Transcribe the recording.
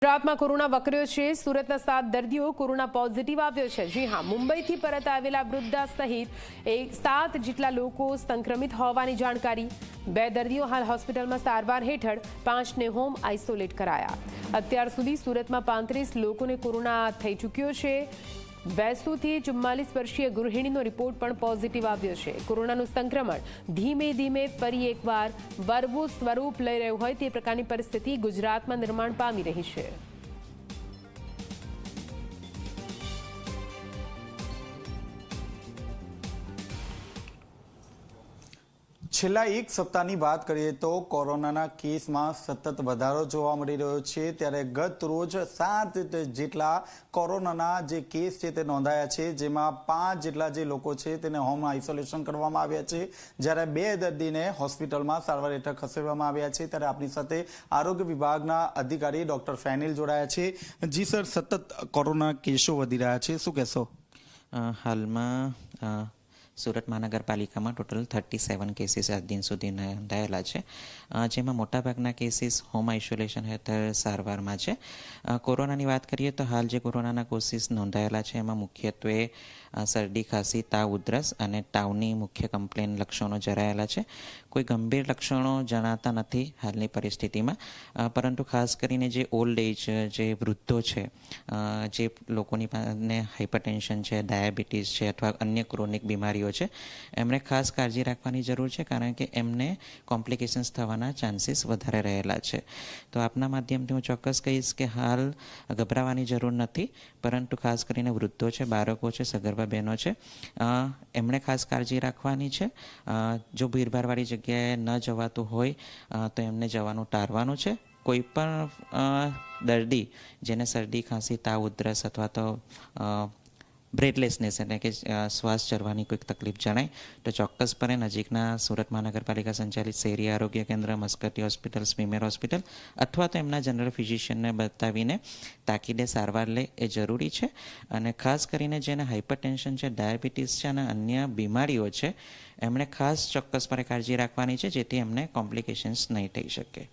ગુજરાતમાં કોરોના વકર્યો છે। સુરતના 7 દર્દીઓ કોરોના પોઝિટિવ આવ્યો છે। જી હા, મુંબઈથી પરત આવેલા વૃદ્ધા સહિત 7 જેટલા લોકો સંક્રમિત હોવાની જાણકારી। 2 દર્દીઓ હાલ હોસ્પિટલમાં સારવાર હેઠળ, 5ને હોમ આઇસોલેટ કરાયા। અત્યાર સુધી સુરતમાં 35 લોકોને કોરોના થઈ ચૂક્યો છે। વેસુથી 44 વર્ષીય ગૃહિણીનો રિપોર્ટ પણ પોઝિટિવ આવ્યો છે। કોરોનાનું સંક્રમણ ધીમે ધીમે ફરી એકવાર વરવું સ્વરૂપ લઈ રહ્યું હોય તે પ્રકારની પરિસ્થિતિ ગુજરાતમાં નિર્માણ પામી રહી છે। છેલ્લા એક સપ્તાહની વાત કરીએ તો કોરોનાના કેસમાં સતત વધારો જોવા મળી રહ્યો છે। ત્યારે ગત રોજ 7 જેટલા કોરોનાના જે કેસ છે તે નોંધાયા છે, જેમાં 5 જેટલા જે લોકો છે તેને હોમ આઇસોલેશન કરવામાં આવ્યા છે, જ્યારે 2 દર્દીને હોસ્પિટલમાં સારવાર હેઠળ ખસેડવામાં આવ્યા છે। ત્યારે આપણી સાથે આરોગ્ય વિભાગના અધિકારી ડોક્ટર ફેનિલ જોડાયા છે। જી સર, સતત કોરોના કેસો વધી રહ્યા છે, શું કહેશો? હાલમાં સુરત મહાનગરપાલિકામાં ટોટલ 37 કેસીસ આજ દિન સુધી નોંધાયેલા છે, જેમાં મોટાભાગના કેસીસ હોમ આઇસોલેશન હેઠળ સારવારમાં છે। કોરોનાની વાત કરીએ તો હાલ જે કોરોનાના કેસીસ નોંધાયેલા છે એમાં મુખ્યત્વે શરદી, ખાંસી, તાવ, ઉધરસ અને તાવની મુખ્ય કમ્પ્લેન લક્ષણો જણાયેલા છે। કોઈ ગંભીર લક્ષણો જણાતા નથી હાલની પરિસ્થિતિમાં, પરંતુ ખાસ કરીને જે ઓલ્ડ એજ, જે વૃદ્ધો છે, જે લોકોની પાસે હાઇપરટેન્શન છે, ડાયાબિટીસ છે અથવા અન્ય ક્રોનિક બીમારીઓ છે, એમણે ખાસ કાળજી રાખવાની જરૂર છે, કારણ કે એમને કોમ્પ્લિકેશન્સ થવાના ચાન્સીસ વધારે રહેલા છે। તો આપના માધ્યમથી હું ચોક્કસ કહીશ કે હાલ ગભરાવાની જરૂર નથી, પરંતુ ખાસ કરીને વૃદ્ધો છે, બાળકો છે, સગર્ભા બહેનો છે, એમણે ખાસ કાળજી રાખવાની છે। જો ભીડભાડવાળી જગ્યાએ ન જવાતું હોય તો એમને જવાનું ટાળવાનું છે। કોઈ પણ દર્દી જેને શરદી, ખાંસી, તાવ, ઉધરસ અથવા તો બ્રેથલેસનેસ એટલે કે શ્વાસ ચઢવાની કોઈક તકલીફ જણાય તો ચોક્કસપણે નજીકના સુરત મહાનગરપાલિકા સંચાલિત શહેરી આરોગ્ય કેન્દ્ર, મસ્કતી હોસ્પિટલ, સ્મીમેર હોસ્પિટલ અથવા તો એમના જનરલ ફિઝિશિયનને બતાવીને તાકીદે સારવાર લે એ જરૂરી છે। અને ખાસ કરીને જેને હાઇપરટેન્શન છે, ડાયાબિટીસ છે અને અન્ય બીમારીઓ છે, એમણે ખાસ ચોક્કસપણે કાળજી રાખવાની છે, જેથી એમને કોમ્પ્લિકેશન્સ નહીં થઈ શકે।